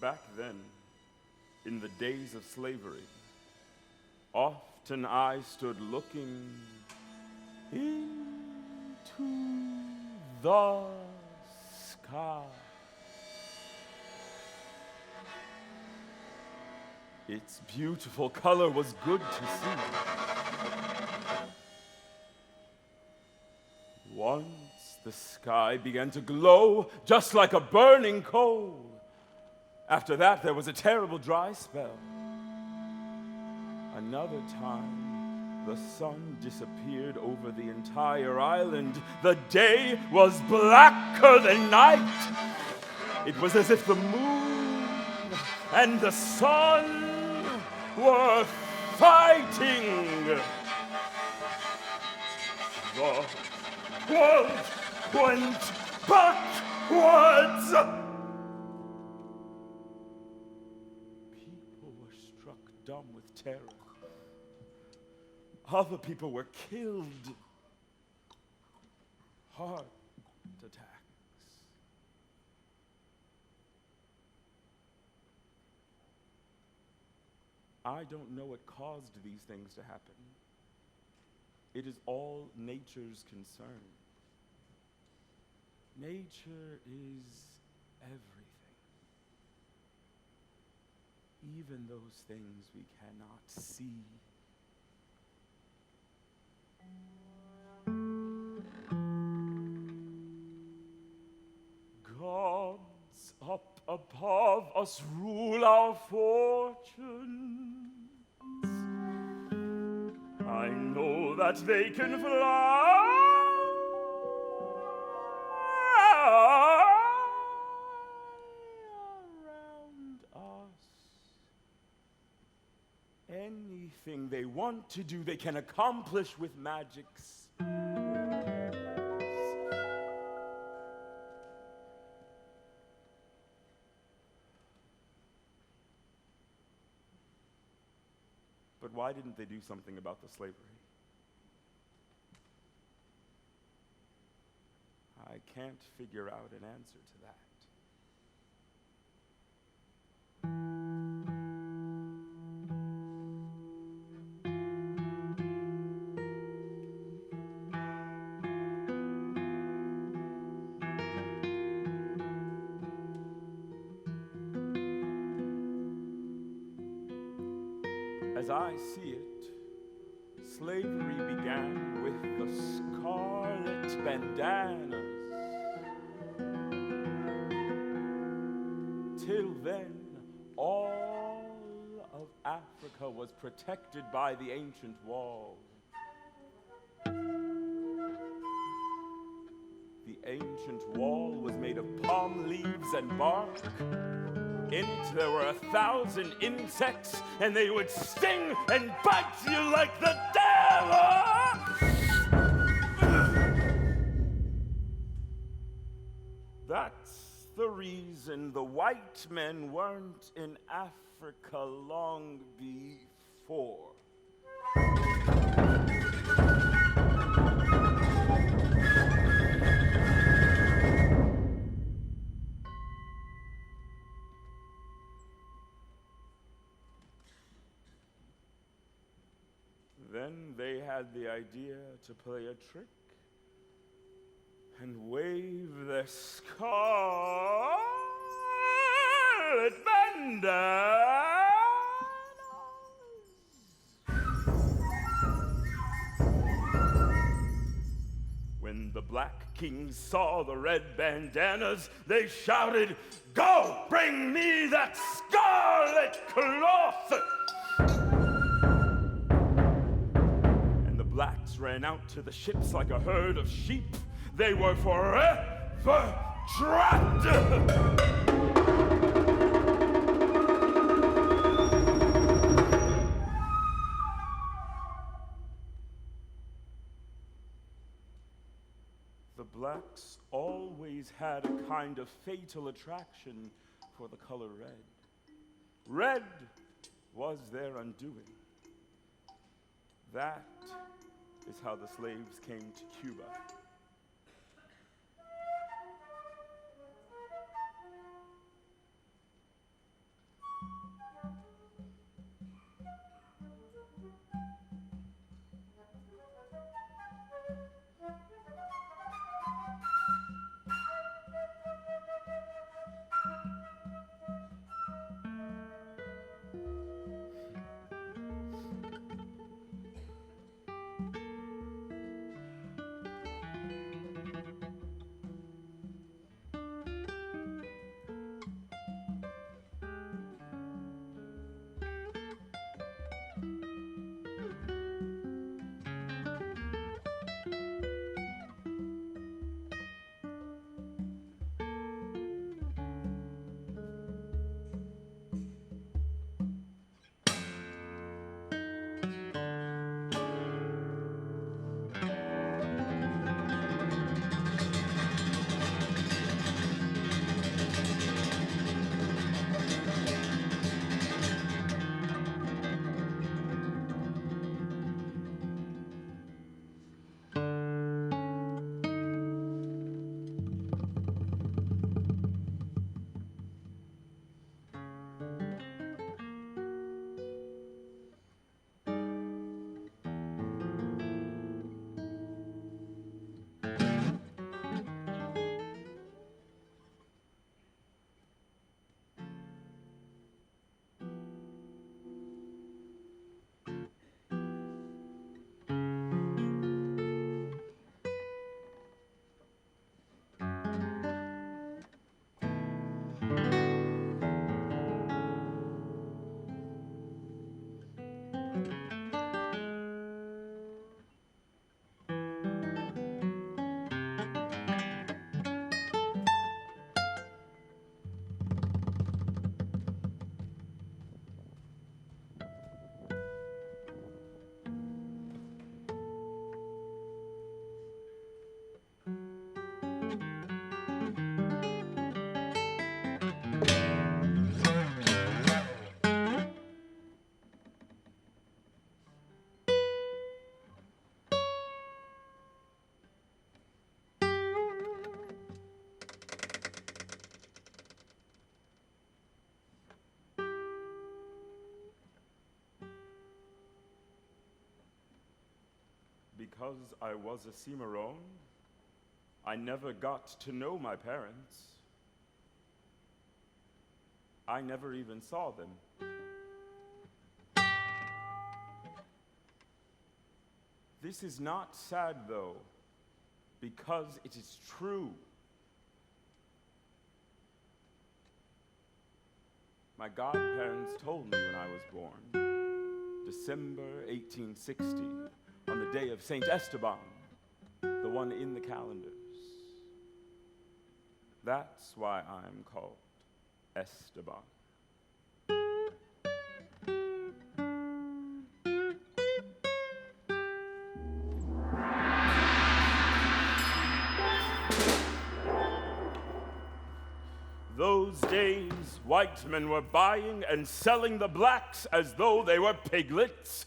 back then, in the days of slavery, often I stood looking into the sky. Its beautiful color was good to see. Once the sky began to glow just like a burning coal. After that, there was a terrible dry spell. Another time, the sun disappeared over the entire island. The day was blacker than night. It was as if the moon and the sun were fighting. The world went backwards. People were struck dumb with terror. Other people were killed. Heart attacks. I don't know what caused these things to happen. It is all nature's concern. Nature is everything. Even those things we cannot see. Gods up above us rule our fortunes. I know that they can fly around us. Anything they want to do, they can accomplish with magics. But why didn't they do something about the slavery? I can't figure out an answer to that. As I see it, slavery began with the scarlet bandanas. Till then, all of Africa was protected by the ancient wall. The ancient wall was made of palm leaves and bark. In it, there were 1,000 insects, and they would sting and bite you like the devil! That's the reason the white men weren't in Africa long before. Then they had the idea to play a trick and wave their scarlet bandanas. When the black kings saw the red bandanas, they shouted, "Go, bring me that scarlet cloth!" Blacks ran out to the ships like a herd of sheep. They were forever trapped. The blacks always had a kind of fatal attraction for the color red. Red was their undoing. That is how the slaves came to Cuba. because I was a Cimarrón, I never got to know my parents. I never even saw them. This is not sad, though, because it is true. My godparents told me when I was born, December 1860, on the day of Saint Esteban, the one in the calendars. That's why I'm called Esteban. Those days, white men were buying and selling the blacks as though they were piglets.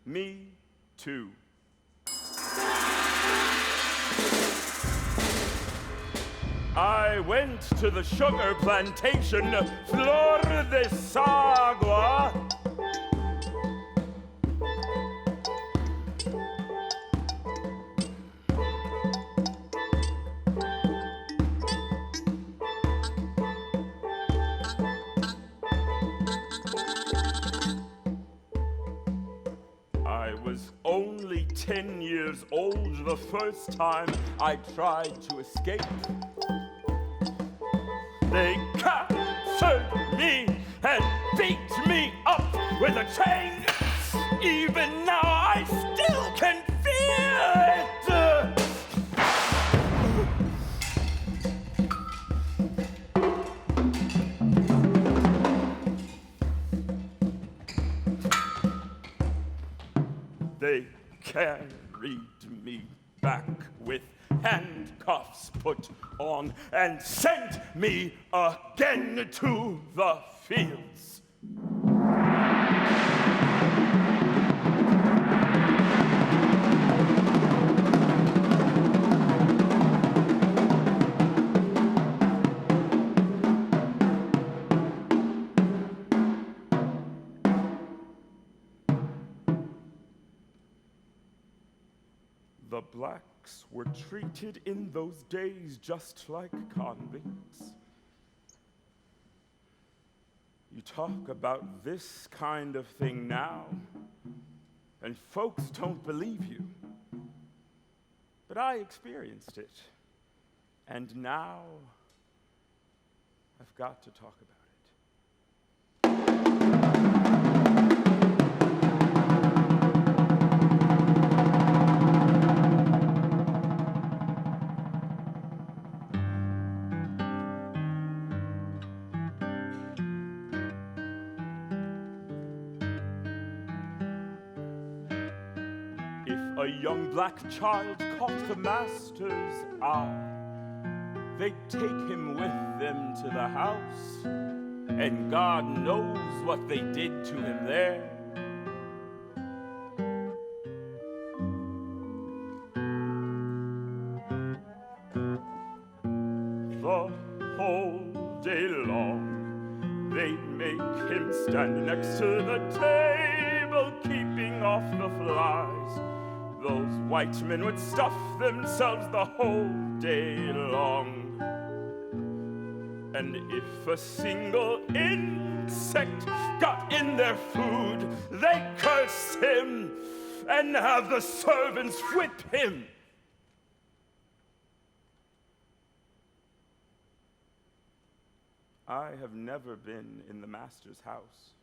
Me too. I went to the sugar plantation, Flor de Sagua. I was only 10 years old the first time I tried to escape. They captured me and beat me up with a chain. Even now I still can feel it. They carried me back with handcuffs put on and sent me again to the fields. The blacks were treated in those days just like convicts. You talk about this kind of thing now, and folks don't believe you. But I experienced it, and now I've got to talk about it. A young black child caught the master's eye. They'd take him with them to the house, and God knows what they did to him there. The whole day long, they'd make him stand next to the table, keeping off the flies. Those white men would stuff themselves the whole day long. And if a single insect got in their food, they curse him and have the servants whip him. I have never been in the master's house.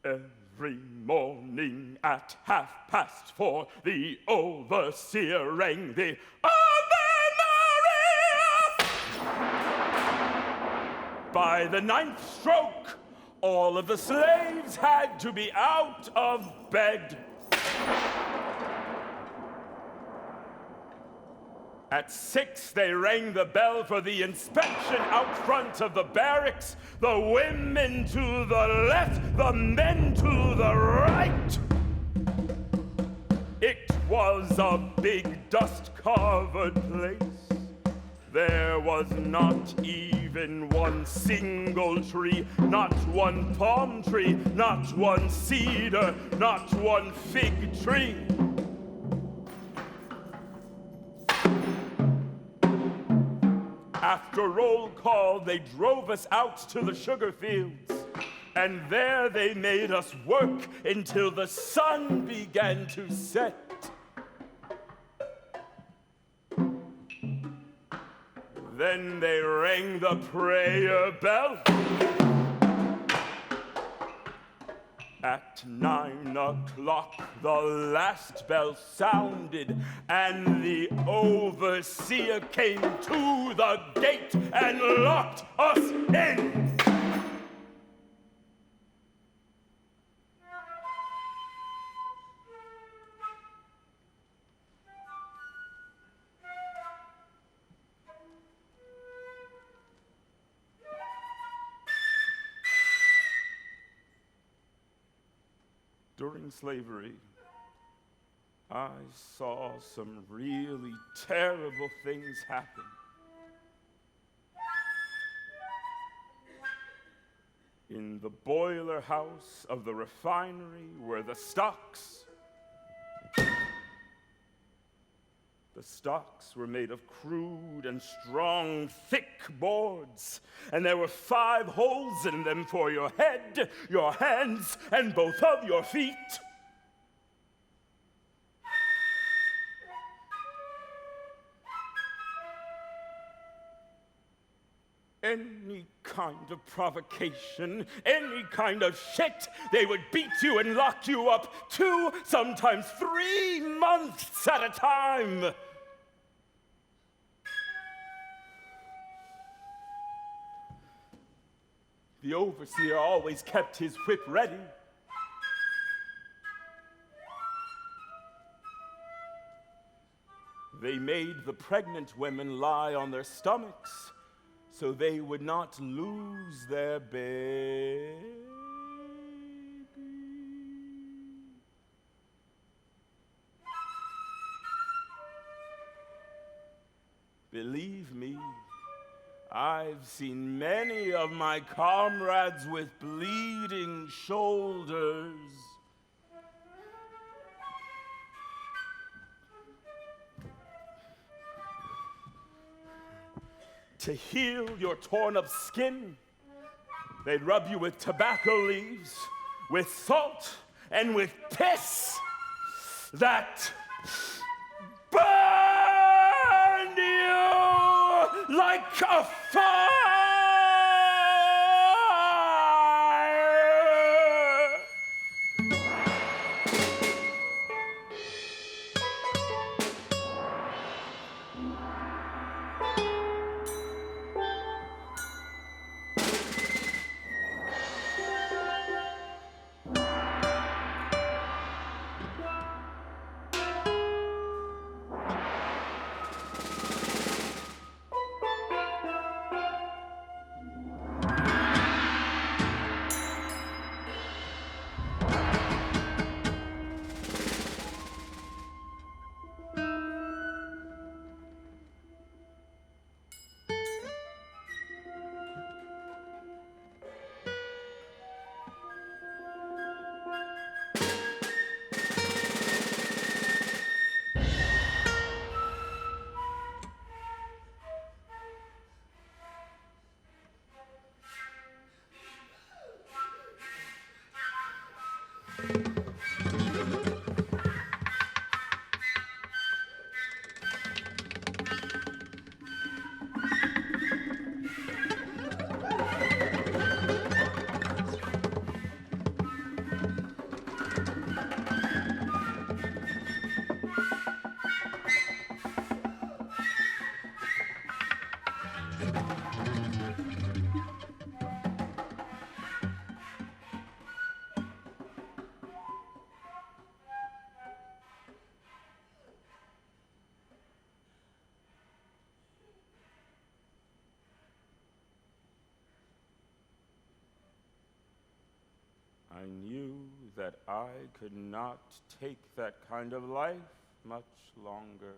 Every morning at 4:30, the overseer rang the Ave by the 9th stroke, all of the slaves had to be out of bed. At 6, they rang the bell for the inspection out front of the barracks. The women to the left, the men to the right. It was a big dust-covered place. There was not even one single tree, not one palm tree, not one cedar, not one fig tree. After roll call, they drove us out to the sugar fields, and there they made us work until the sun began to set. Then they rang the prayer bell. At 9 o'clock, the last bell sounded, and the overseer came to the gate and locked us in. During slavery, I saw some really terrible things happen. In the boiler house of the refinery were the stocks. The stocks were made of crude and strong, thick boards, and there were 5 holes in them for your head, your hands, and both of your feet. Any kind of provocation, any kind of shit, they would beat you and lock you up 2, sometimes 3 months at a time. The overseer always kept his whip ready. They made the pregnant women lie on their stomachs so they would not lose their baby. Believe me, I've seen many of my comrades with bleeding shoulders. To heal your torn up skin, they'd rub you with tobacco leaves, with salt, and with piss that burn you like a fire. I knew that I could not take that kind of life much longer.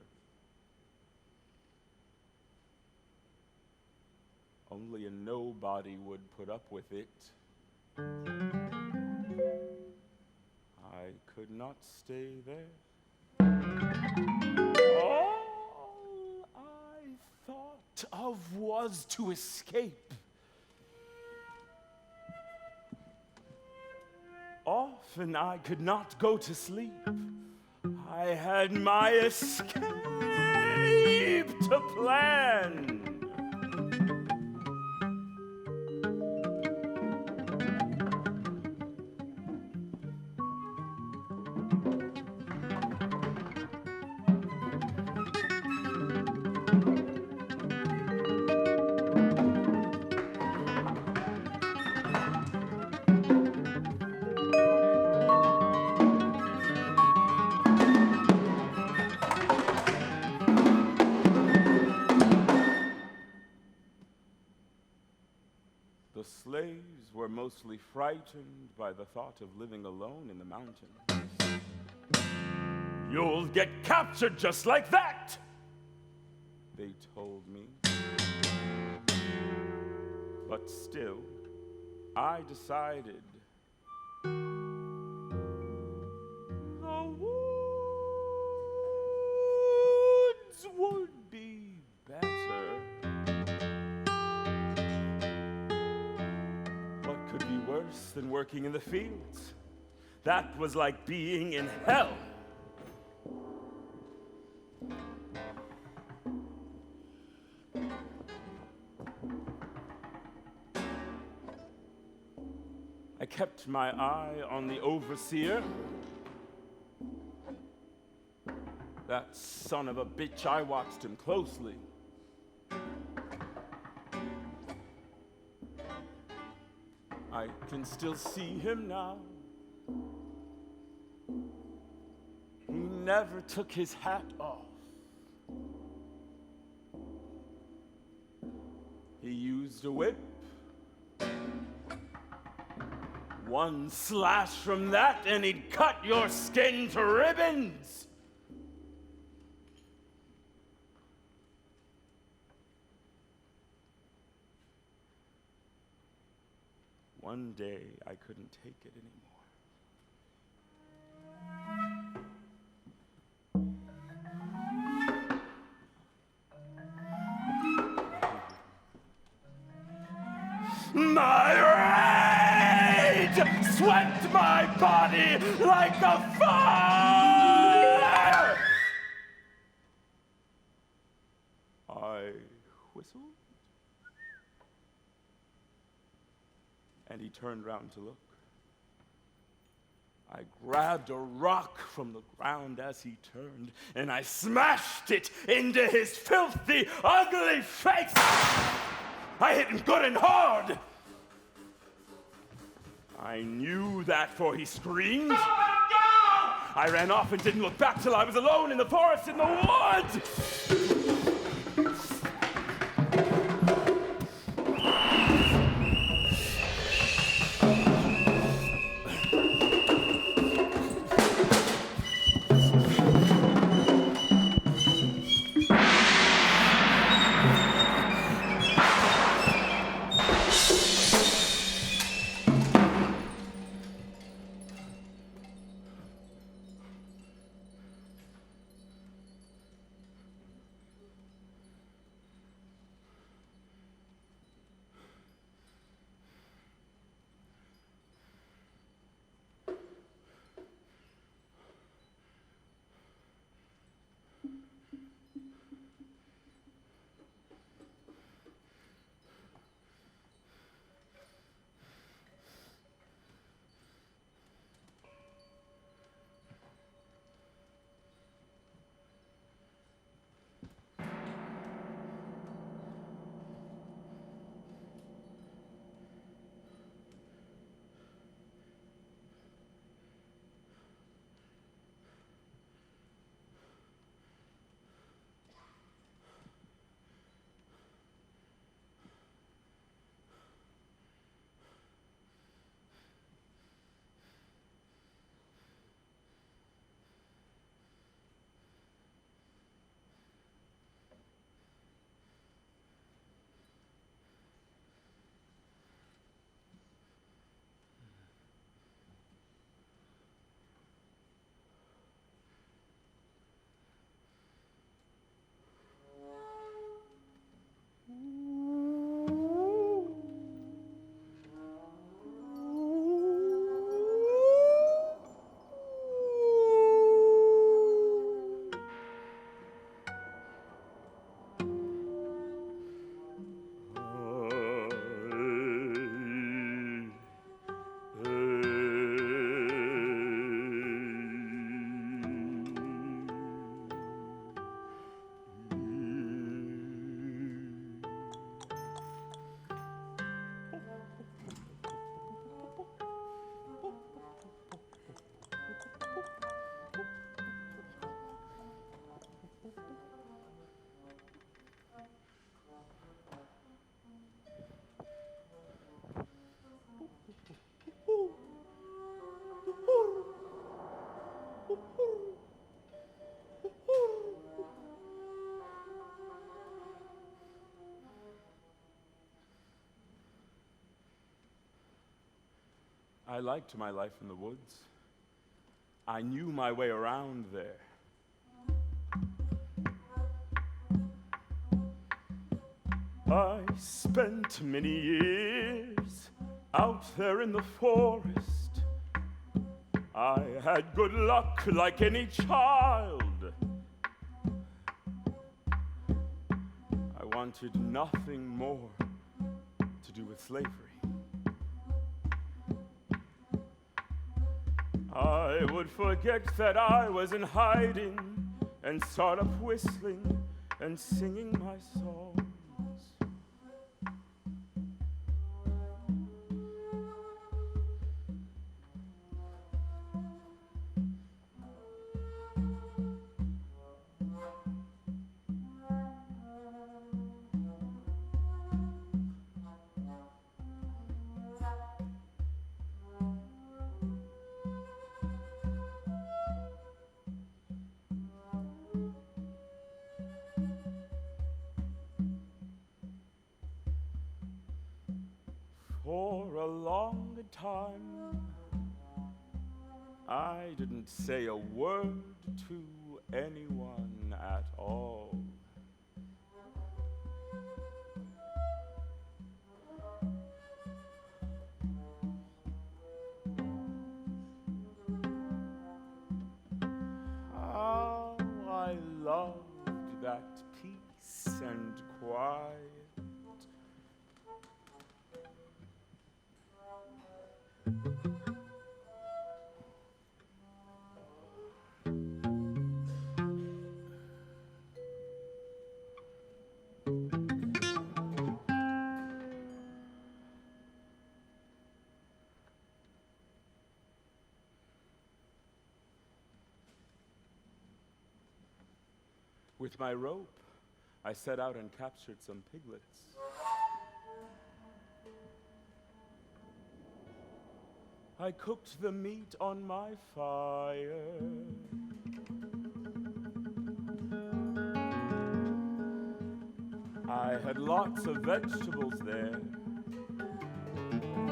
Only a nobody would put up with it. I could not stay there. All I thought of was to escape. Often I could not go to sleep. I had my escape to plan. The slaves were mostly frightened by the thought of living alone in the mountains. "You'll get captured just like that," they told me. But still, I decided the woods would be better. What could be worse than working in the fields? That was like being in hell. I kept my eye on the overseer. That son of a bitch, I watched him closely. I can still see him now. He never took his hat off. He used a whip. One slash from that and he'd cut your skin to ribbons. One day I couldn't take it anymore. My rage swept my body like a fire! I whistled, and he turned round to look. I grabbed a rock from the ground as he turned, and I smashed it into his filthy, ugly face! I hit him good and hard! I knew that, for he screamed. Oh, no! I ran off and didn't look back till I was alone in the forest, in the woods! I liked my life in the woods. I knew my way around there. I spent many years out there in the forest. I had good luck like any child. I wanted nothing more to do with slavery. I would forget that I was in hiding and start up whistling and singing my songs. For a long time, I didn't say a word to anyone at all. How I loved that peace and quiet. With my rope, I set out and captured some piglets. I cooked the meat on my fire. I had lots of vegetables there,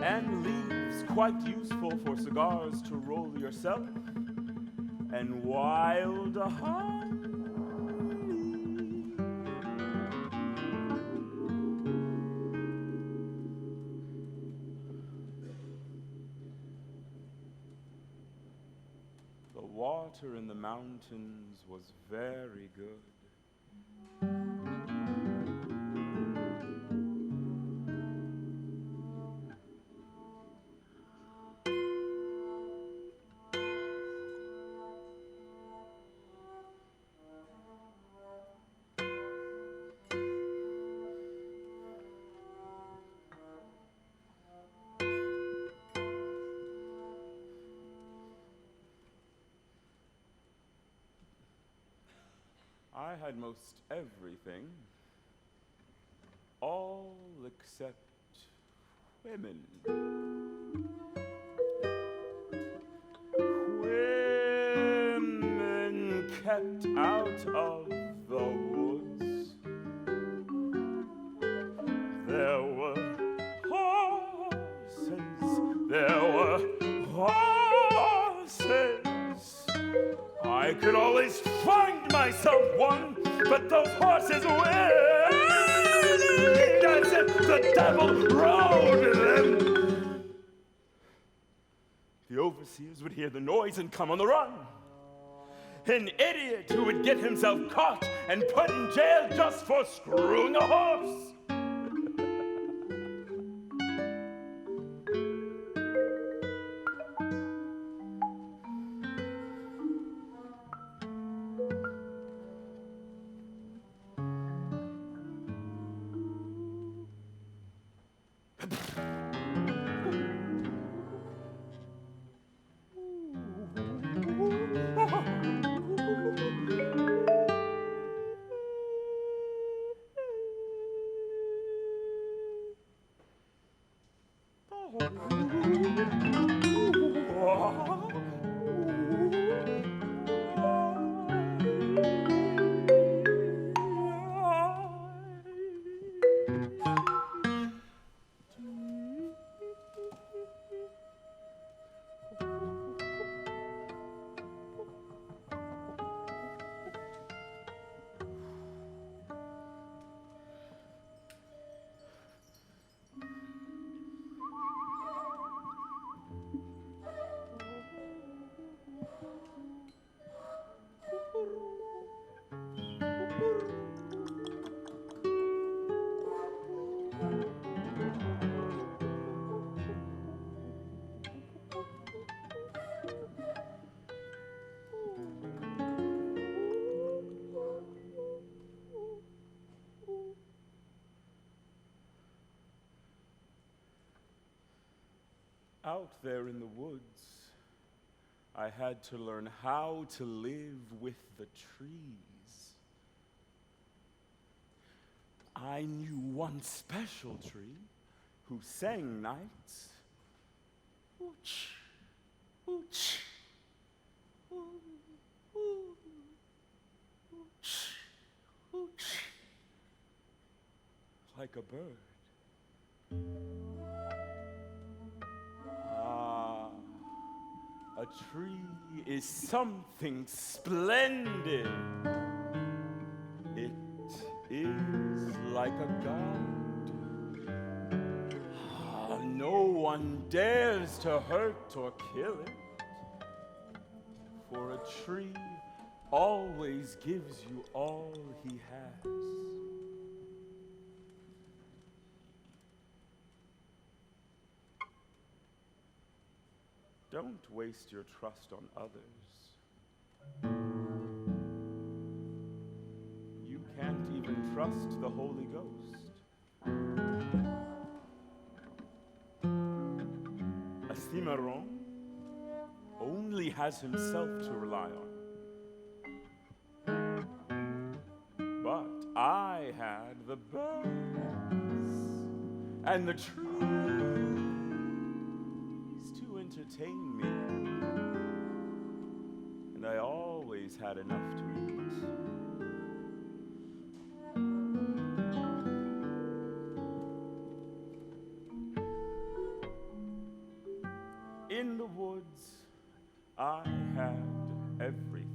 and leaves quite useful for cigars to roll yourself, and wild honey. The water in the mountains was very good. I had most everything, all except women. Women kept out of the woods. There were horses, there were horses. I could always find myself one, but those horses whinnied as if the devil rode them. The overseers would hear the noise and come on the run. An idiot who would get himself caught and put in jail just for screwing a horse. Out there in the woods, I had to learn how to live with the trees. I knew one special tree who sang nights. Ooch, ooch, ooh, ooh, ooch, ooch, like a bird. A tree is something splendid. It is like a god. No one dares to hurt or kill it, for a tree always gives you all he has. Don't waste your trust on others. You can't even trust the Holy Ghost. A Cimarrón only has himself to rely on. But I had the birds and the trees to entertain me, and I always had enough to eat. In the woods, I had everything.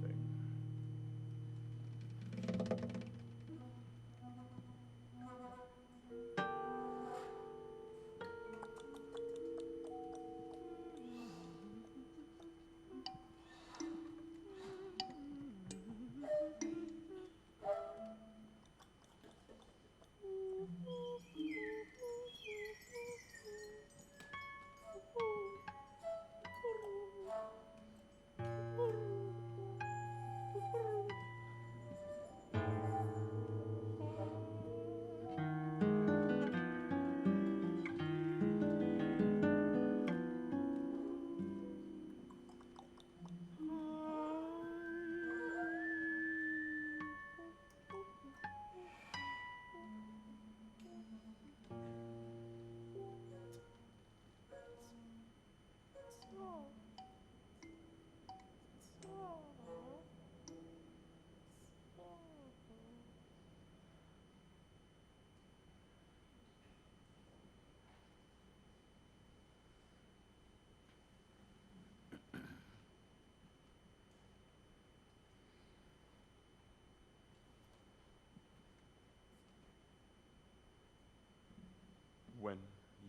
When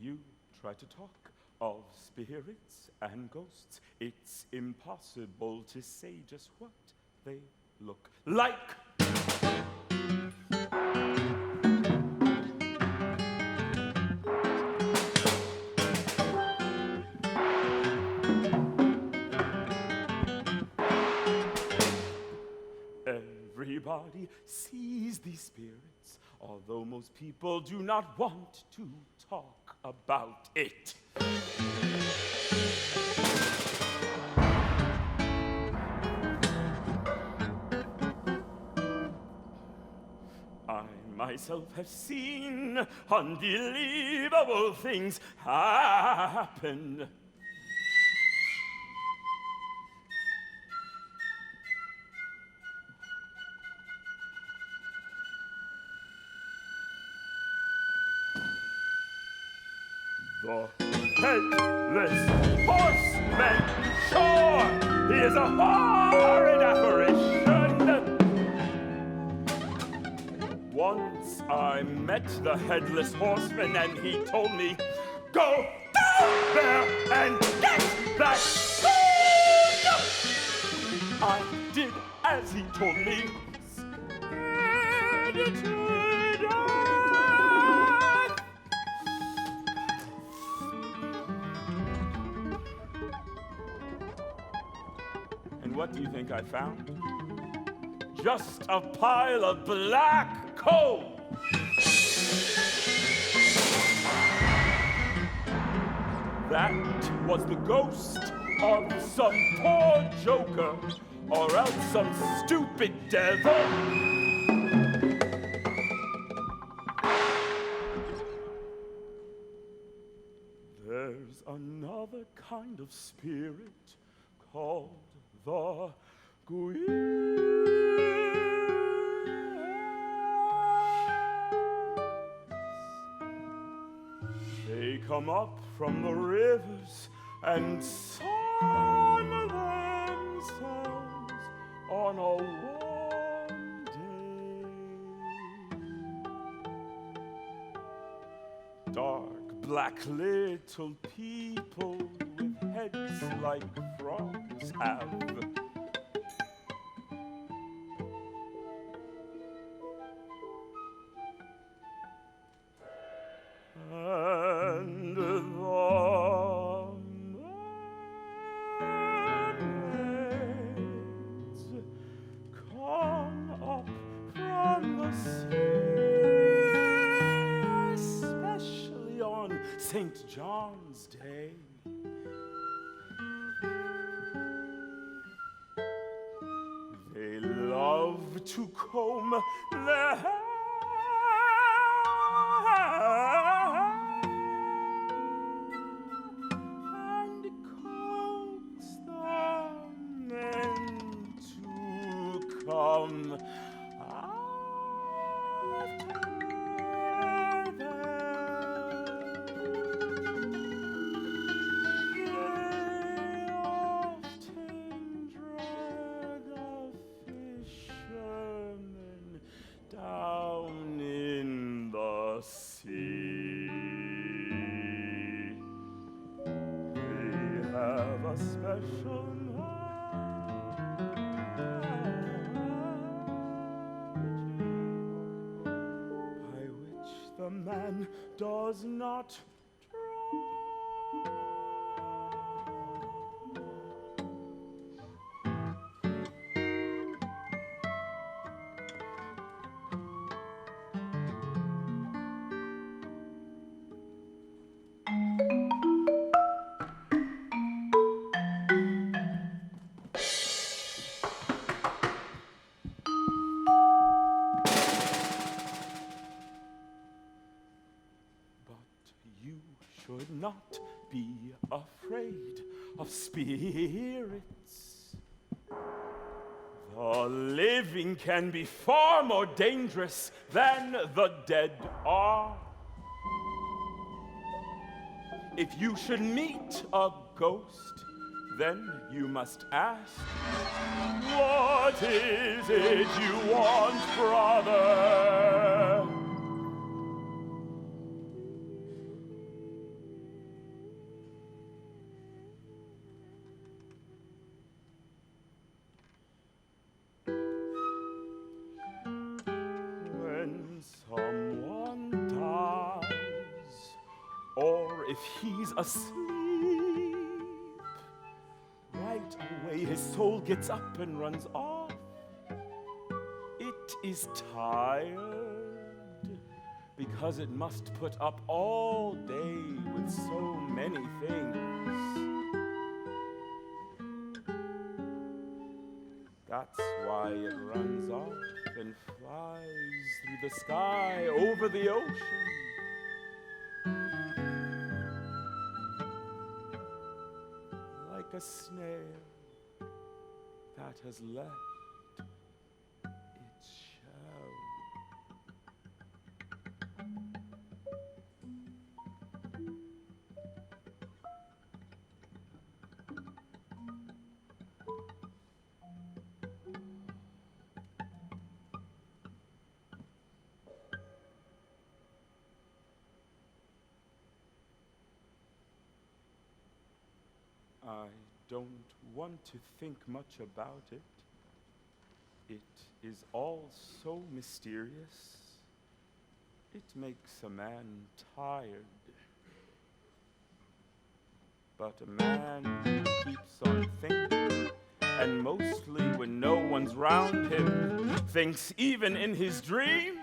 you try to talk of spirits and ghosts, it's impossible to say just what they look like. Everybody sees these spirits, although most people do not want to talk about it. I myself have seen unbelievable things happen. The headless horseman, sure, he is a horrid apparition. Once I met the headless horseman and he told me, go down there and get that food. I did as he told me. What do you think I found? Just a pile of black coal. that was the ghost of some poor joker, or else some stupid devil. There's another kind of spirit called the They come up from the rivers and sun themselves on a warm day. Dark, black little people with heads like frogs have. And the mermaids come up from the sea, especially on St. John's Day. They love to comb their hair and coax them into come down in the sea. They have a special magic by which the man does not not be afraid of spirits. The living can be far more dangerous than the dead are. If you should meet a ghost, then you must ask, what is it you want, brother? If he's asleep, right away his soul gets up and runs off. It is tired because it must put up all day with so many things. That's why it runs off and flies through the sky over the ocean. Like a snail that has left its shell. I don't want to think much about it. It is all so mysterious. It makes a man tired. But a man keeps on thinking, and mostly when no one's round him, thinks even in his dreams.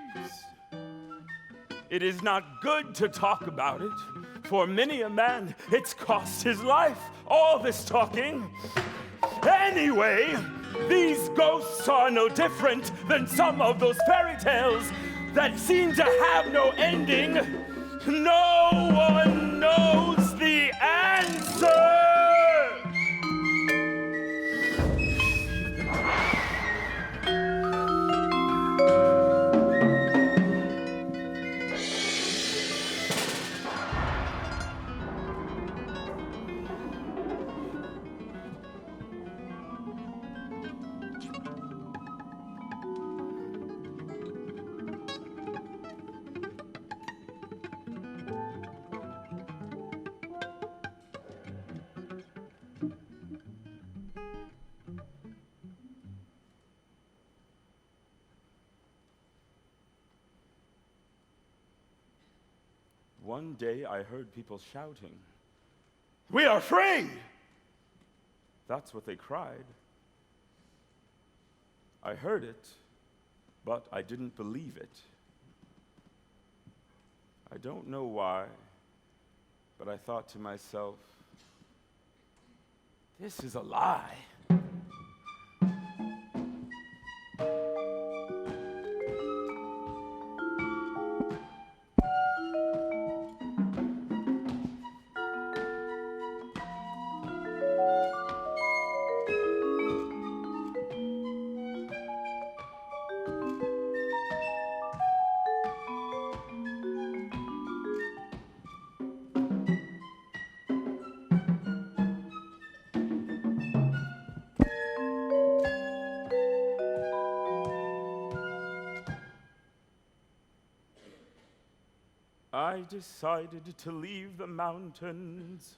It is not good to talk about it, For many a man, it's cost his life, all this talking. Anyway, these ghosts are no different than some of those fairy tales that seem to have no ending. No one knows the answer! One day I heard people shouting, "We are free!" That's what they cried. I heard it, but I didn't believe it. I don't know why, but I thought to myself, this is a lie. I decided to leave the mountains.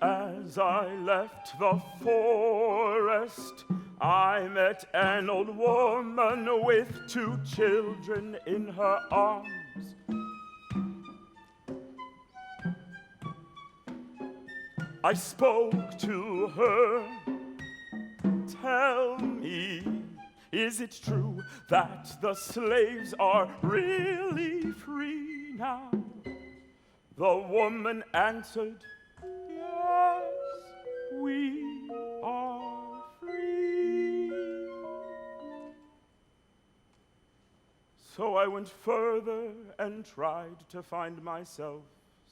As I left the forest, I met an old woman with 2 children in her arms. I spoke to her. Tell me, is it true that the slaves are really free now? The woman answered, yes, we are free. So I went further and tried to find myself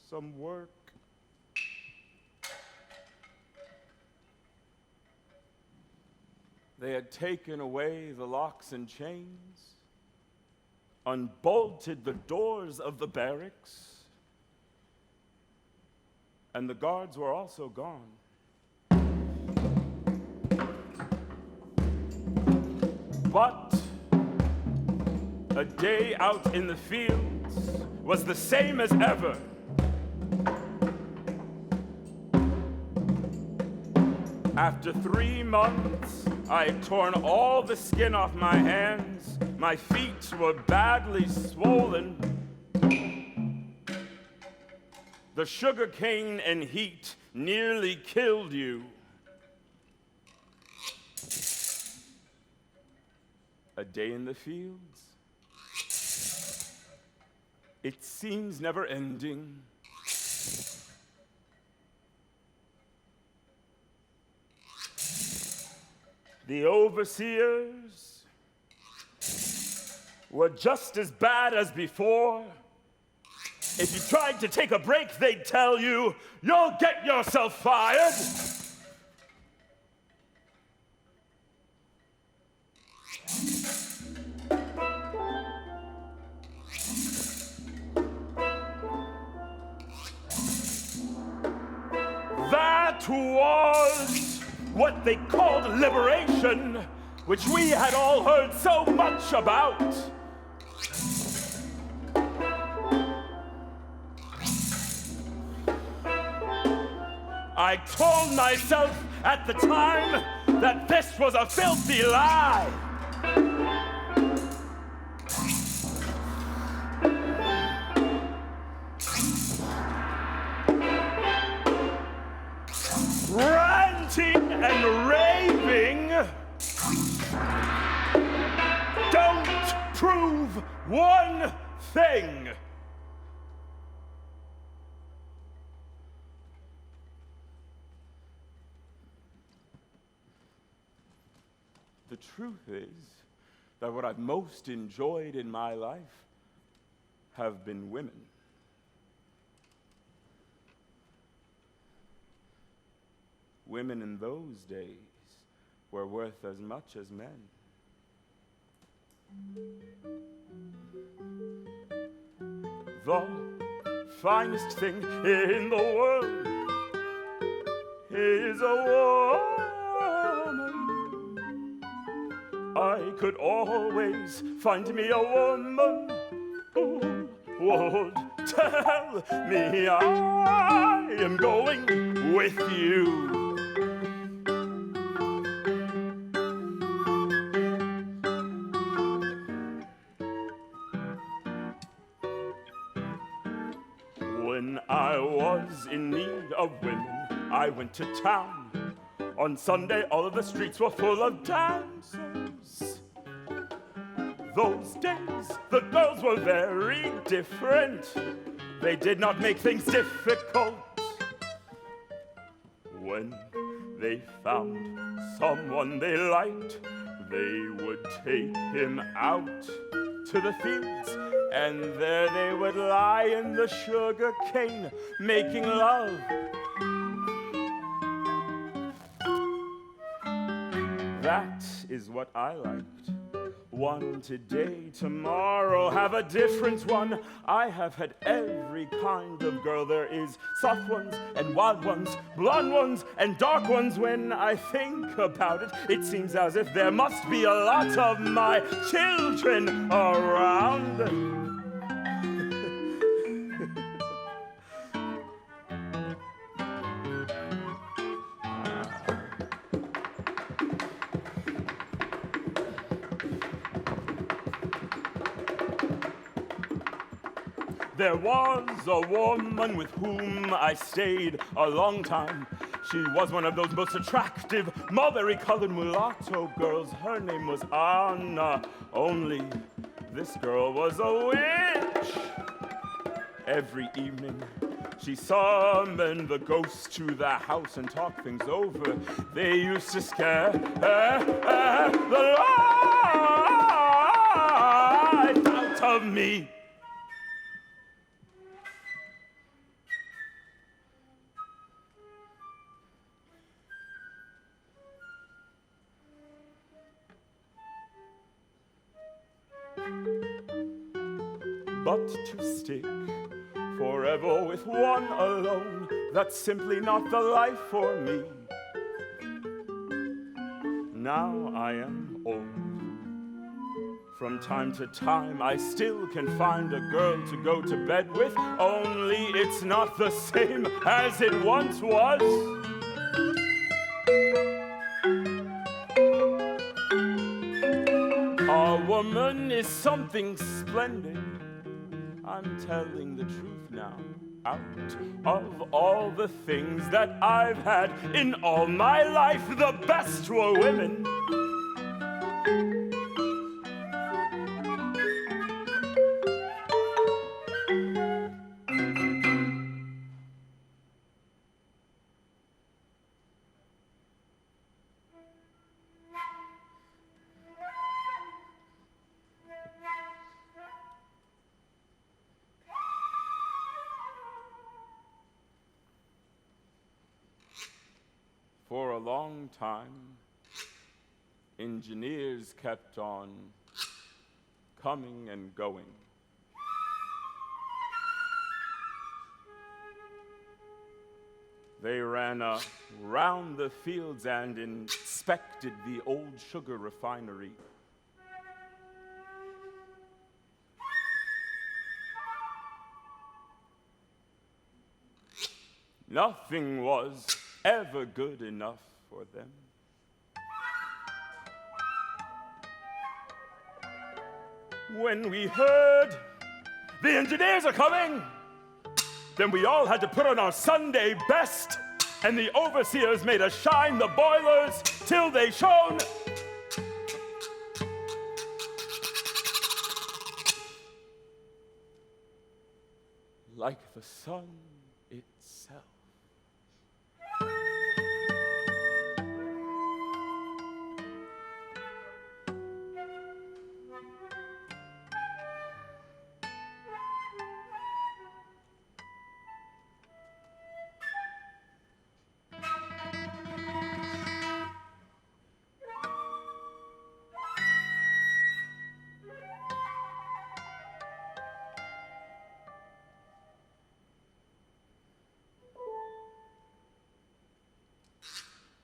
some work. They had taken away the locks and chains, unbolted the doors of the barracks, and the guards were also gone. But a day out in the fields was the same as ever. After 3 months, I had torn all the skin off my hands. My feet were badly swollen. The sugar cane and heat nearly killed you. A day in the fields. It seems never ending. The overseers were just as bad as before. If you tried to take a break, they'd tell you, you'll get yourself fired. That was what they called liberation, which we had all heard so much about. I told myself at the time that this was a filthy lie. Ranting and raving don't prove one thing. The truth is that what I've most enjoyed in my life have been women. Women in those days were worth as much as men. The finest thing in the world is a woman. I could always find me a woman who would tell me I am going with you. When I was in need of women, I went to town. On Sunday, all of the streets were full of dancers. Those days, the girls were very different. They did not make things difficult. When they found someone they liked, they would take him out to the fields, and there they would lie in the sugar cane, making love. That is what I liked. One today, tomorrow, have a different one. I have had every kind of girl there is. Soft ones and wild ones, blonde ones and dark ones. When I think about it, it seems as if there must be a lot of my children around. There was a woman with whom I stayed a long time. She was one of those most attractive, mulberry-colored mulatto girls. Her name was Anna, only this girl was a witch. Every evening, she summoned the ghosts to the house and talked things over. They used to scare the life out of me. But to stick forever with one alone, that's simply not the life for me. Now I am old. From time to time, I still can find a girl to go to bed with, only it's not the same as it once was. A woman is something splendid. I'm telling the truth now. Out of all the things that I've had in all my life, the best were women. For a long time, engineers kept on coming and going. They ran around the fields and inspected the old sugar refinery. Nothing was ever good enough for them. When we heard the engineers are coming, then we all had to put on our Sunday best, and the overseers made us shine the boilers till they shone. Like the sun itself.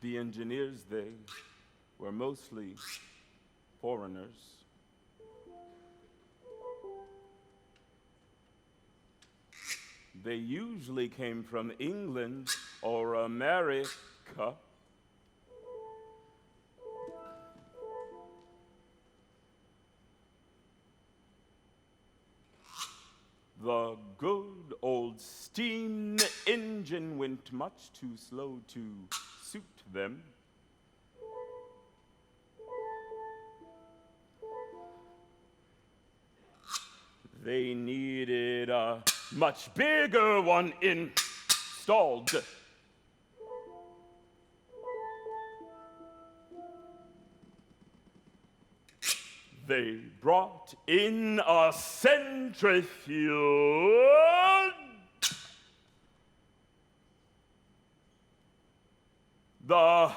The engineers, they were mostly foreigners. They usually came from England or America. The good old steam engine went much too slow to suit them. They needed a much bigger one installed. They brought in a centrifuge. The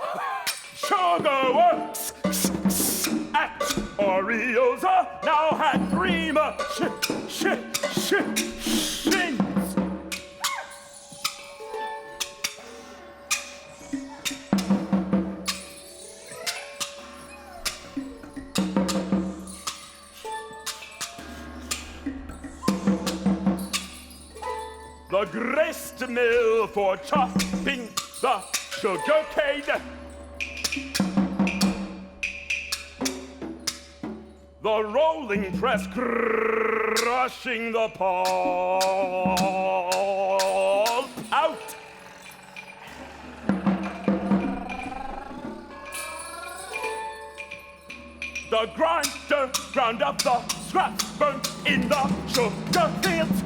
sugar works at Oriosa now had 3 machines. The grist mill for chopping the sugar cane. The rolling press crushing the pulp out. The grinder ground up the scraps burnt in the sugar fields.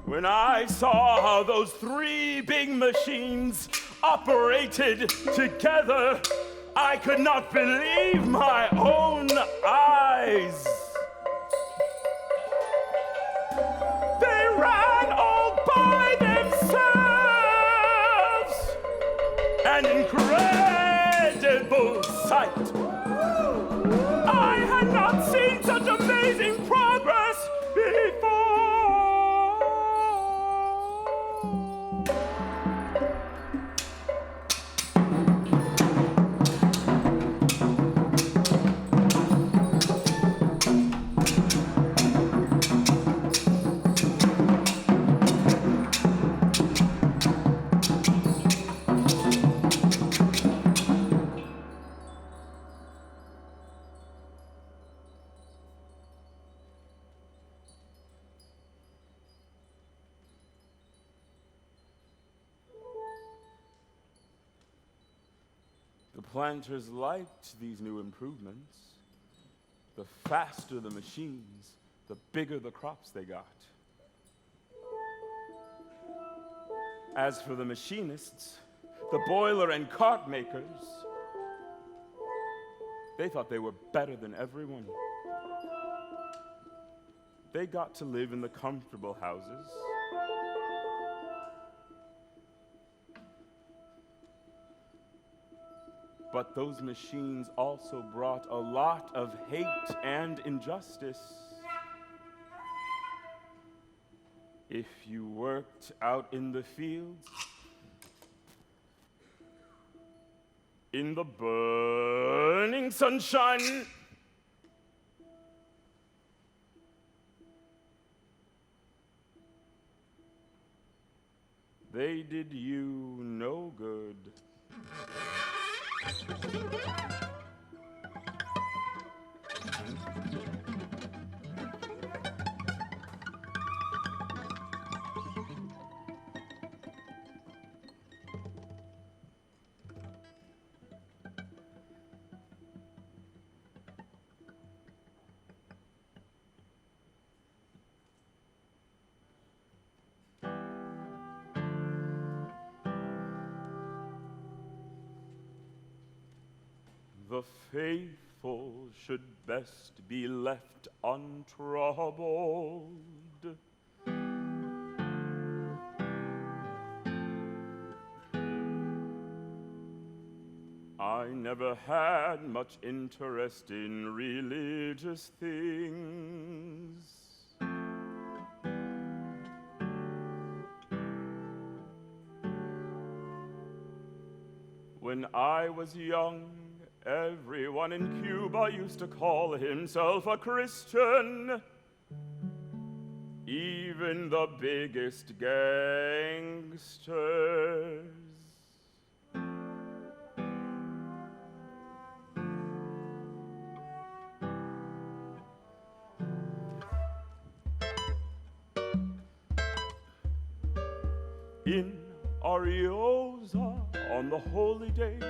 When I saw how those 3 big machines operated together, I could not believe my own eyes. They ran all by themselves. An incredible sight. I had not seen such amazing progress before. The planters liked these new improvements. The faster the machines, the bigger the crops they got. As for the machinists, the boiler and cart makers, they thought they were better than everyone. They got to live in the comfortable houses. But those machines also brought a lot of hate and injustice. If you worked out in the fields, in the burning sunshine, they did you no good. The faithful trifle should best be left untroubled. I never had much interest in religious things. When I was young, everyone in Cuba used to call himself a Christian. Even the biggest gangsters. In Ariosa, on the holy days,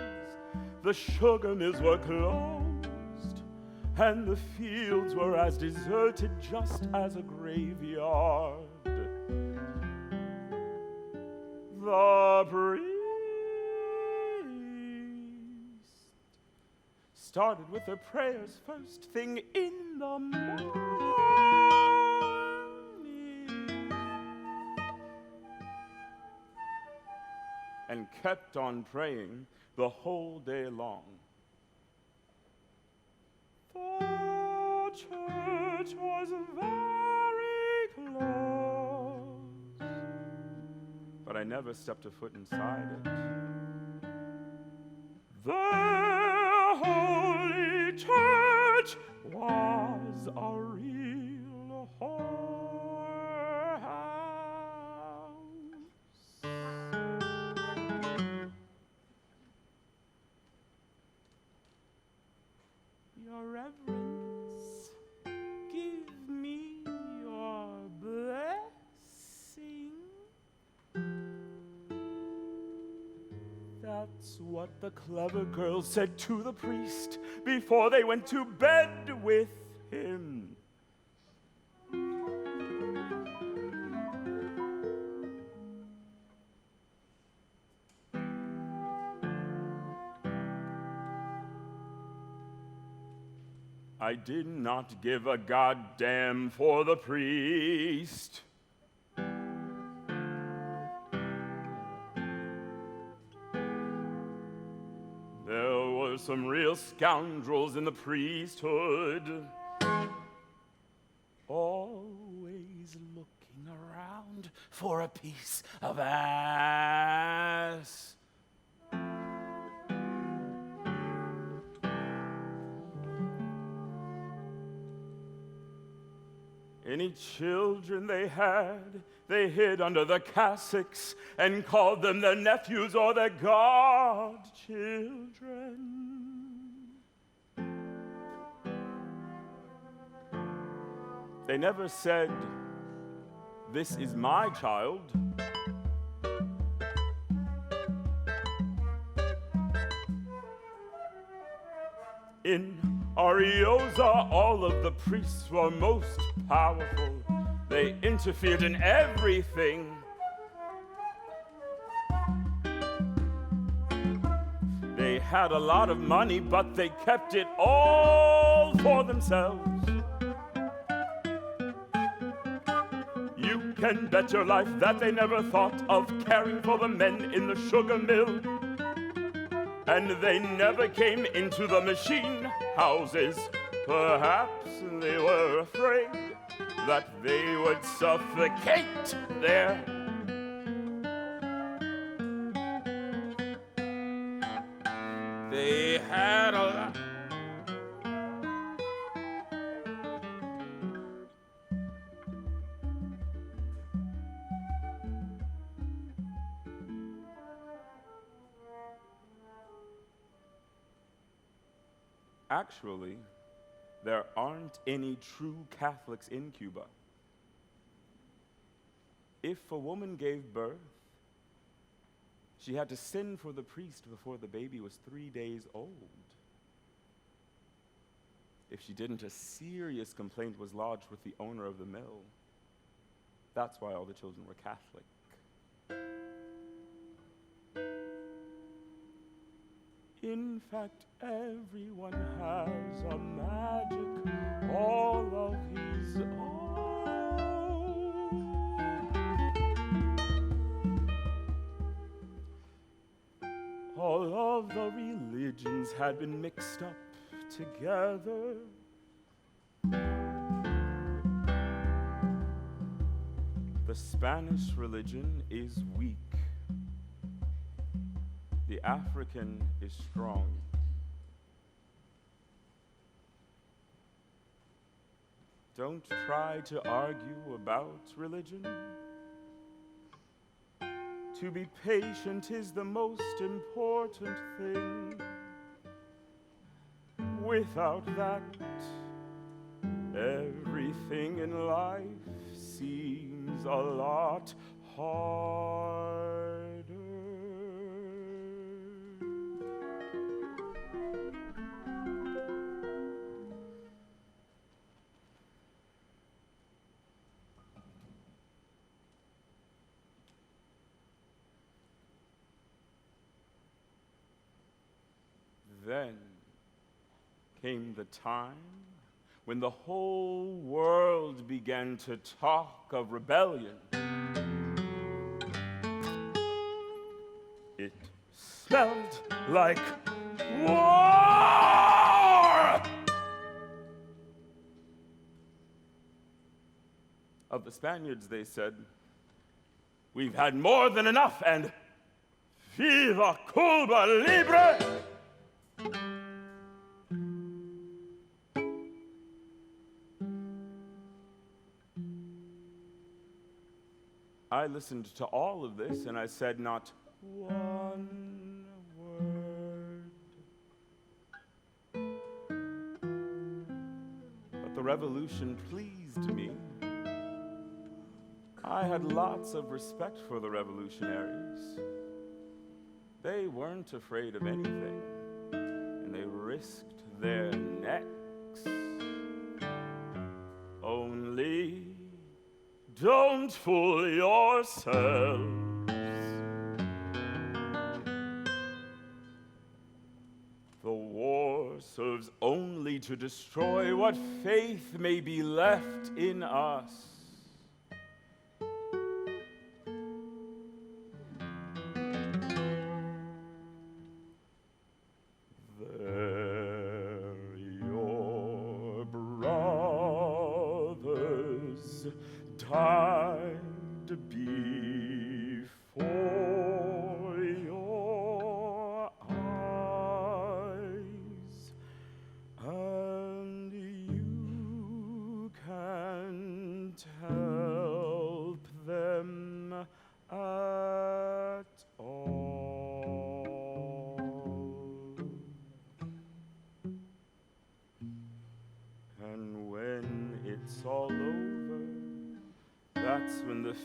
the sugar mills were closed, and the fields were as deserted just as a graveyard. The priest started with the prayers first thing in the morning, and kept on praying the whole day long. The church was very close, but I never stepped a foot inside it. The holy church was a real whorehouse. Your Reverence, give me your blessing. That's what the clever girl said to the priest before they went to bed with him. I did not give a goddamn for the priest. There were some real scoundrels in the priesthood, always looking around for a piece of ass. Any children they had, they hid under the cassocks and called them their nephews or their godchildren. They never said, "This is my child." In Ariosa, all of the priests were most powerful. They interfered in everything. They had a lot of money, but they kept it all for themselves. You can bet your life that they never thought of caring for the men in the sugar mill. And they never came into the machine houses. Perhaps they were afraid that they would suffocate there. They had a lot. Actually, there aren't any true Catholics in Cuba. If a woman gave birth, she had to send for the priest before the baby was 3 days old. If she didn't, a serious complaint was lodged with the owner of the mill. That's why all the children were Catholic. In fact, everyone has a magic all of his own. All of the religions had been mixed up together. The Spanish religion is weak. The African is strong. Don't try to argue about religion. To be patient is the most important thing. Without that, everything in life seems a lot harder. Then came the time when the whole world began to talk of rebellion. It smelled like war! Of the Spaniards, they said, "We've had more than enough, and viva Cuba libre!" I listened to all of this, and I said not one word. But the revolution pleased me. I had lots of respect for the revolutionaries. They weren't afraid of anything, and they risked their necks. Only don't fool yourselves. The war serves only to destroy what faith may be left in us.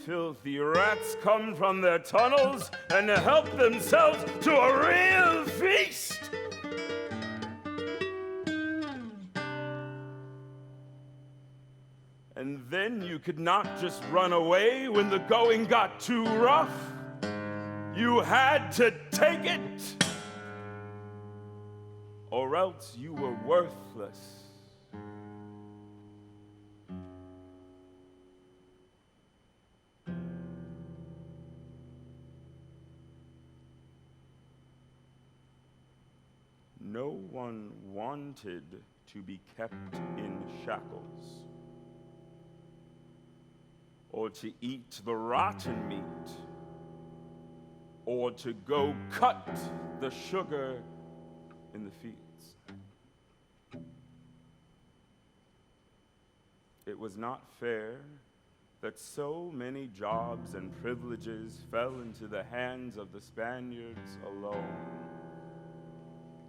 Filthy rats come from their tunnels and help themselves to a real feast. And then you could not just run away when the going got too rough. You had to take it, or else you were worthless. No one wanted to be kept in shackles, or to eat the rotten meat, or to go cut the sugar in the fields. It was not fair that so many jobs and privileges fell into the hands of the Spaniards alone.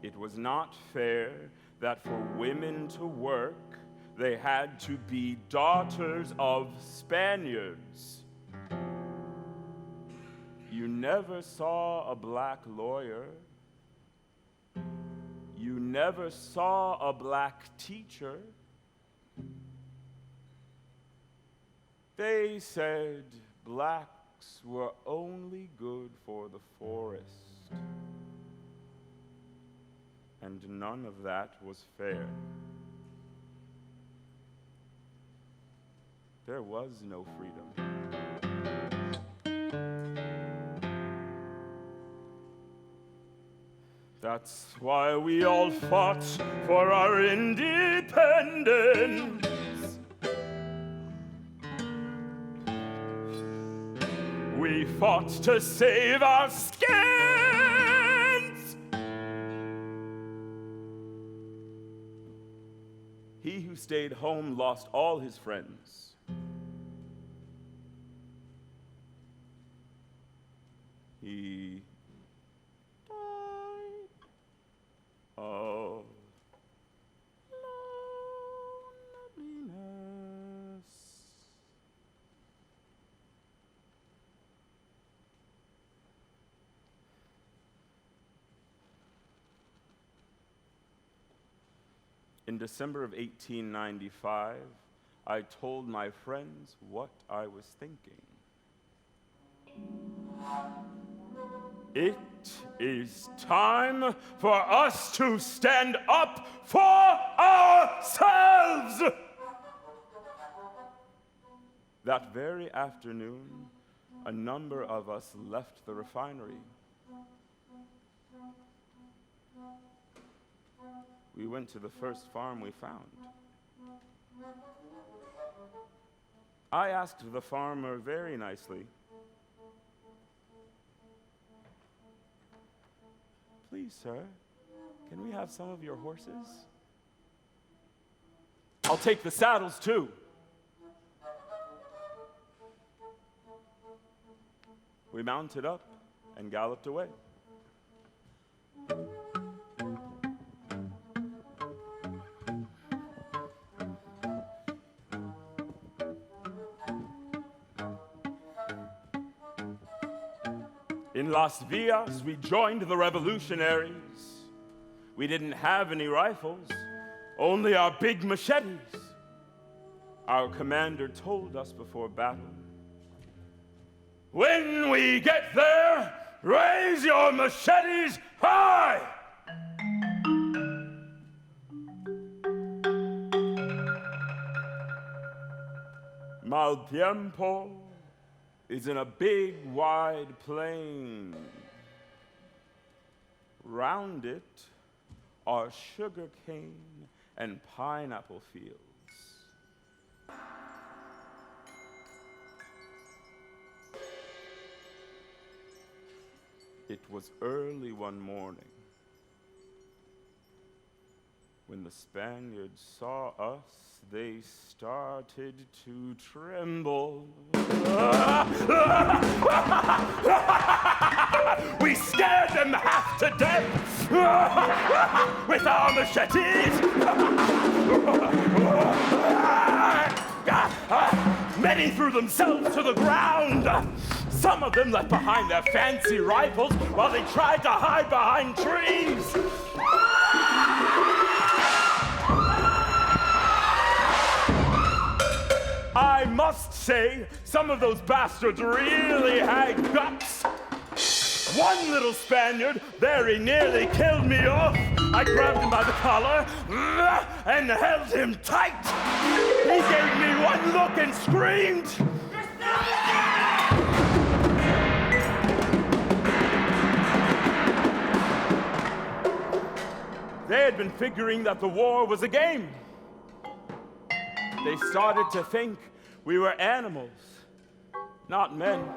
It was not fair that for women to work, they had to be daughters of Spaniards. You never saw a black lawyer. You never saw a black teacher. They said blacks were only good for the forest. And none of that was fair. There was no freedom. That's why we all fought for our independence. We fought to save our skins. He who stayed home lost all his friends. He died of loneliness. In December of 1895, I told my friends what I was thinking. It is time for us to stand up for ourselves! That very afternoon, a number of us left the refinery. We went to the first farm we found. I asked the farmer very nicely, "Please, sir, can we have some of your horses? I'll take the saddles too." We mounted up and galloped away. In Las Villas, we joined the revolutionaries. We didn't have any rifles, only our big machetes. Our commander told us before battle, "When we get there, raise your machetes high!" Mal tiempo is in a big, wide plain. Round it are sugar cane and pineapple fields. It was early one morning when the Spaniards saw us. They started to tremble. We scared them half to death with our machetes. Many threw themselves to the ground. Some of them left behind their fancy rifles while they tried to hide behind trees. I must say, some of those bastards really had guts. One little Spaniard very nearly killed me off. I grabbed him by the collar and held him tight. He gave me one look and screamed. They had been figuring that the war was a game. They started to think we were animals, not men.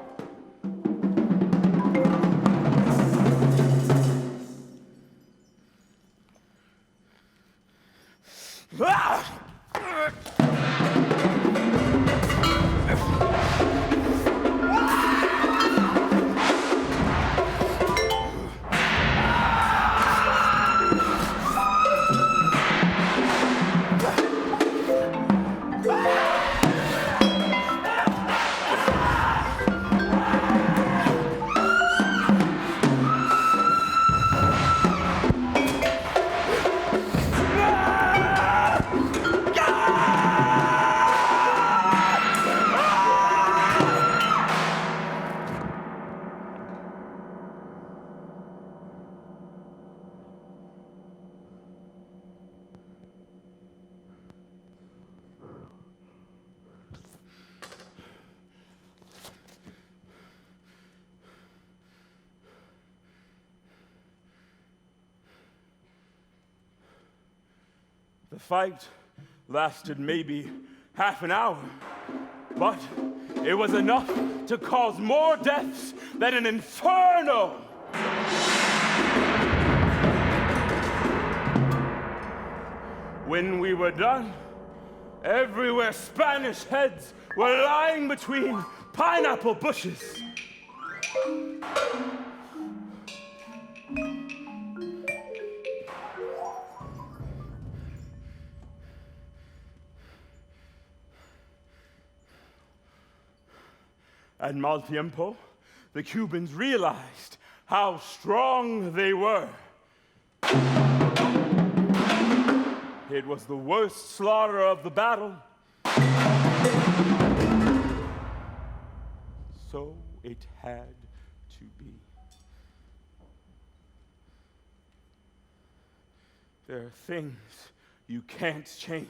The fight lasted maybe half an hour, but it was enough to cause more deaths than an inferno. When we were done, everywhere Spanish heads were lying between pineapple bushes. At mal tiempo, the Cubans realized how strong they were. It was the worst slaughter of the battle. So it had to be. There are things you can't change.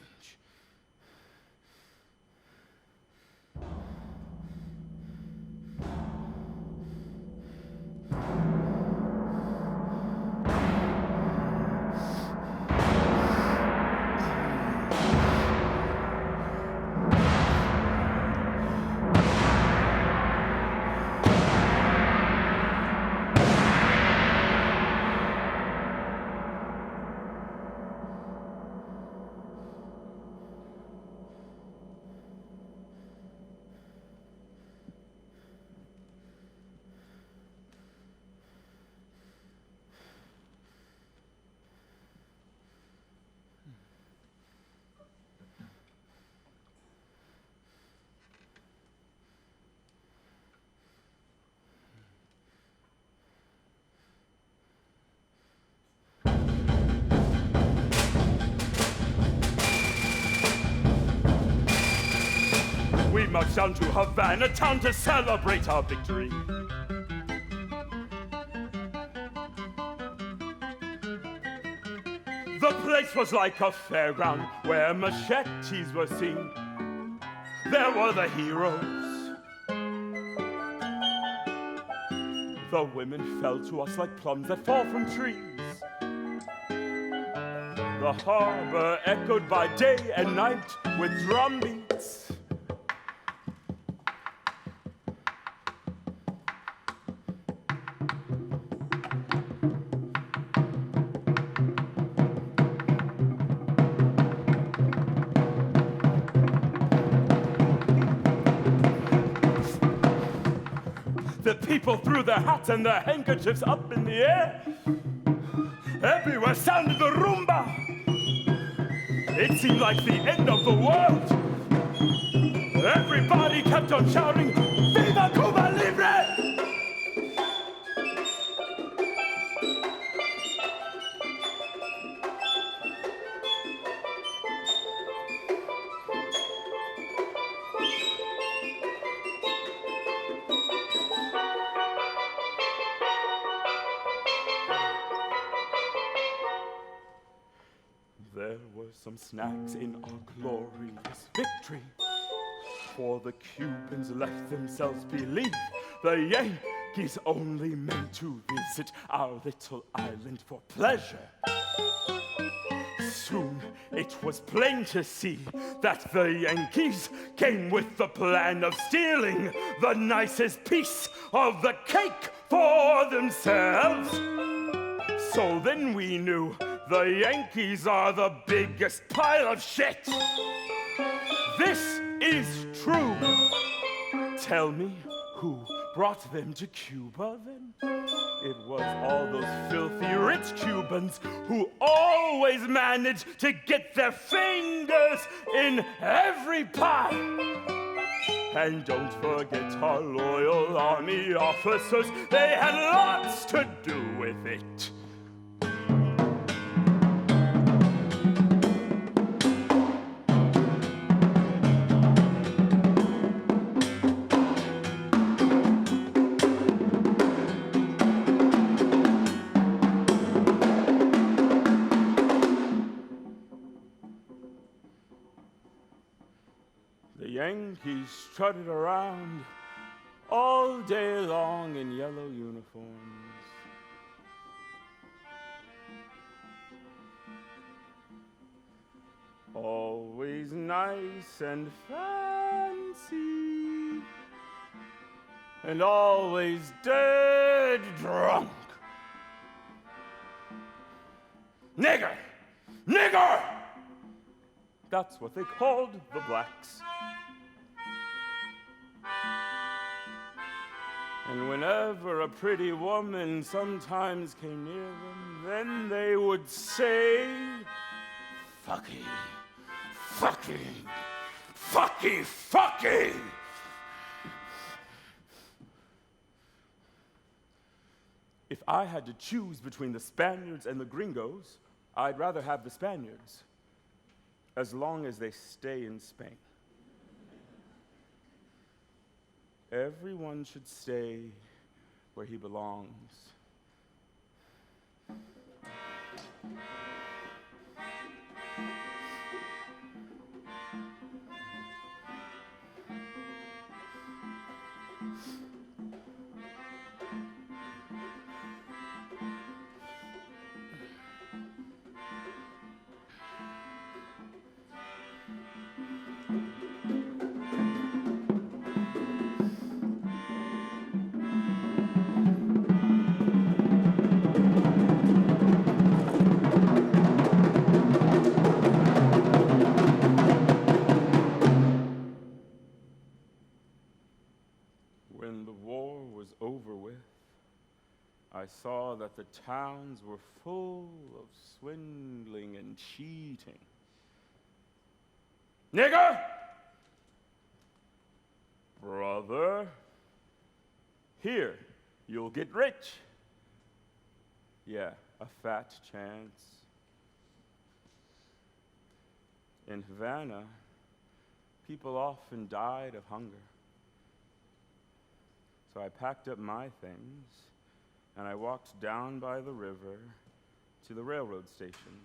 We marched down to Havana town to celebrate our victory. The place was like a fairground where machetes were seen. There were the heroes. The women fell to us like plums that fall from trees. The harbor echoed by day and night with drum beats. People threw their hats and their handkerchiefs up in the air. Everywhere sounded the rumba. It seemed like the end of the world. Everybody kept on shouting, "Viva Cuba Libre!" Some snacks in our glorious victory. For the Cubans let themselves believe the Yankees only meant to visit our little island for pleasure. Soon it was plain to see that the Yankees came with the plan of stealing the nicest piece of the cake for themselves. So then we knew the Yankees are the biggest pile of shit. This is true. Tell me, who brought them to Cuba then? It was all those filthy rich Cubans who always managed to get their fingers in every pie. And don't forget our loyal army officers, they had lots to do with it. Yankees strutted around all day long in yellow uniforms. always nice and fancy, and always dead drunk. Nigger! Nigger! That's what they called the blacks. And whenever a pretty woman sometimes came near them, then they would say, fucky, fucky, fucky, fucky. If I had to choose between the Spaniards and the gringos, I'd rather have the Spaniards, as long as they stay in Spain. Everyone should stay where he belongs. I saw that the towns were full of swindling and cheating. Nigger! Brother, here, you'll get rich. Yeah, a fat chance. In Havana, people often died of hunger. So I packed up my things, and I walked down by the river to the railroad station.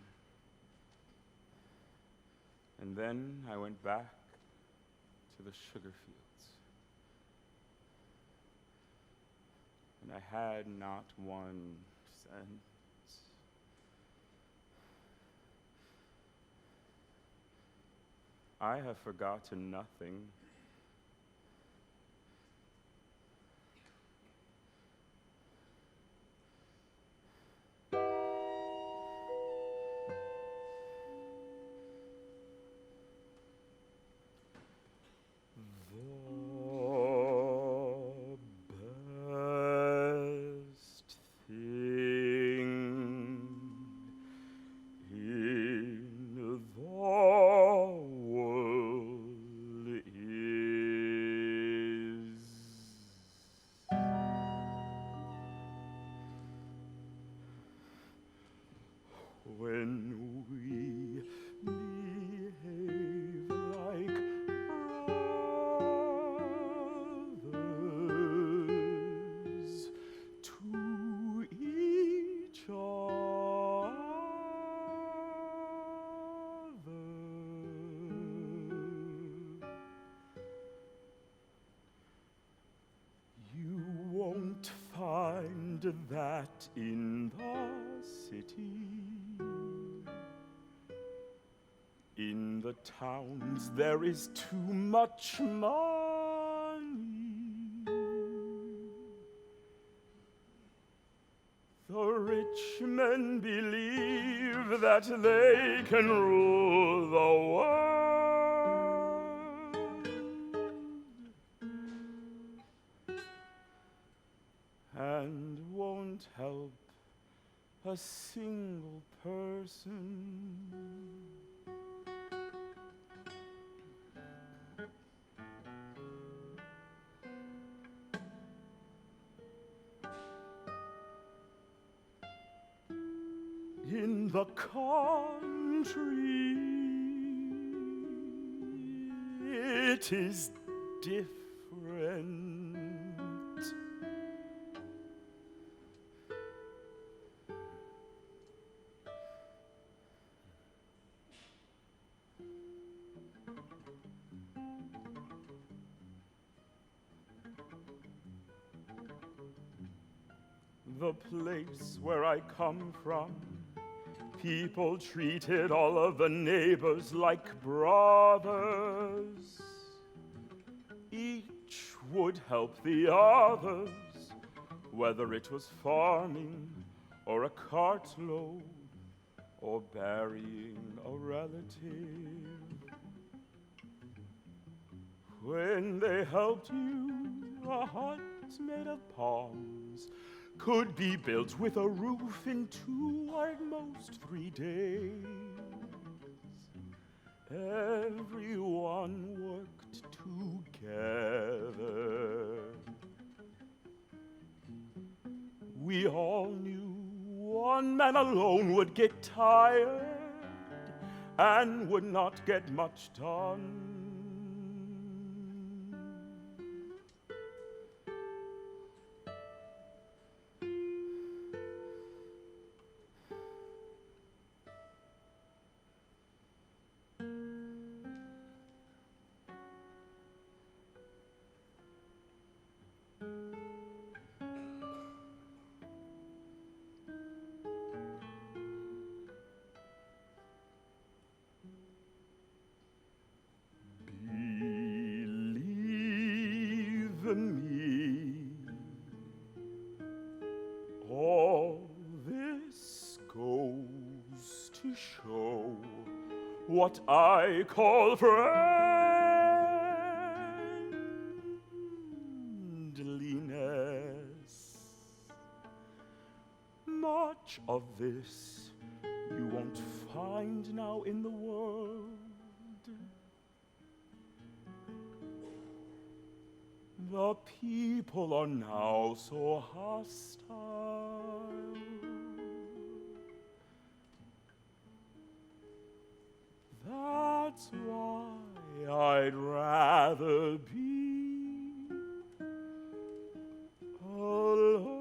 And then I went back to the sugar fields. And I had not 1 cent. I have forgotten nothing. That in the city, in the towns, there is too much money. The rich men believe that they can rule the world, and won't help a single person. In the country, it is different. The place where I come from People treated all of the neighbors like brothers. Each would help the others, whether it was farming or a cartload or burying a relative. When they helped you, a hut made of palms could be built with a roof in 2 or at most 3 days. Everyone worked together. We all knew one man alone would get tired and would not get much done. What I call friendliness. Much of this you won't find now in the world. The people are now so hostile. That's why I'd rather be alone.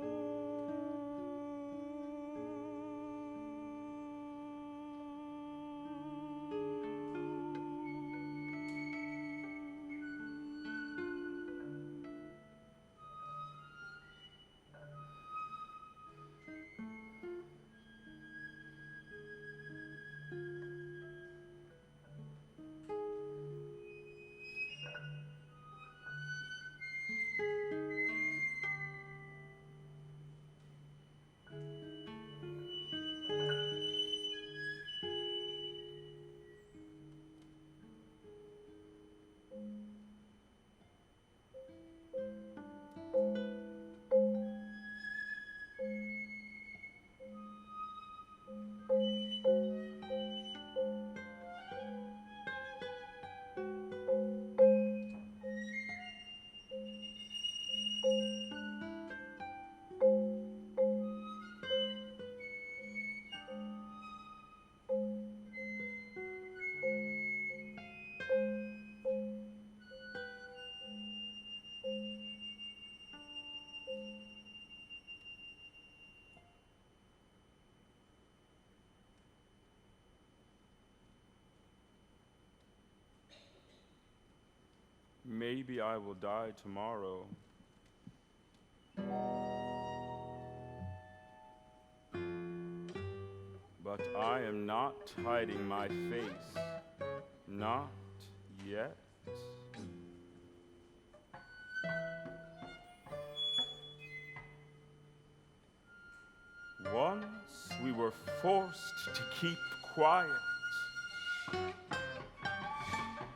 Maybe I will die tomorrow. But I am not hiding my face. Not yet. Once we were forced to keep quiet.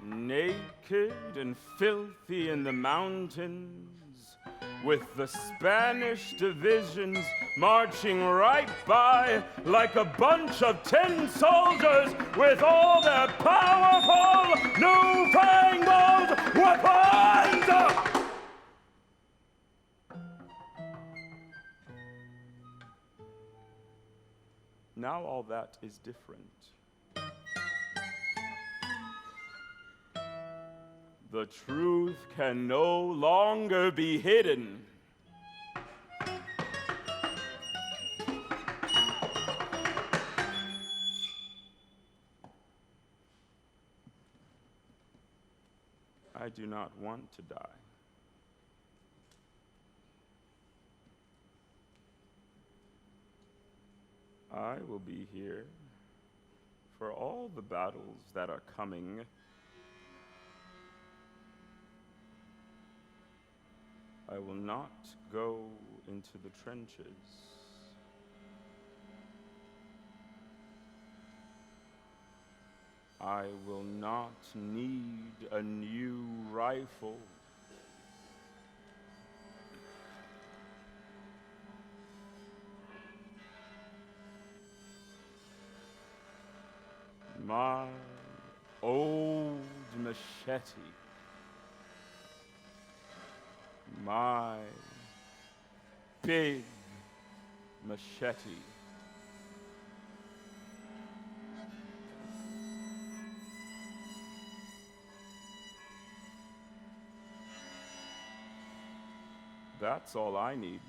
Naked and filthy in the mountains, with the Spanish divisions marching right by like a bunch of tin soldiers with all their powerful, newfangled weapons! Now all that is different. The truth can no longer be hidden. I do not want to die. I will be here for all the battles that are coming. I will not go into the trenches. I will not need a new rifle. My old machete. My big machete. That's all I need.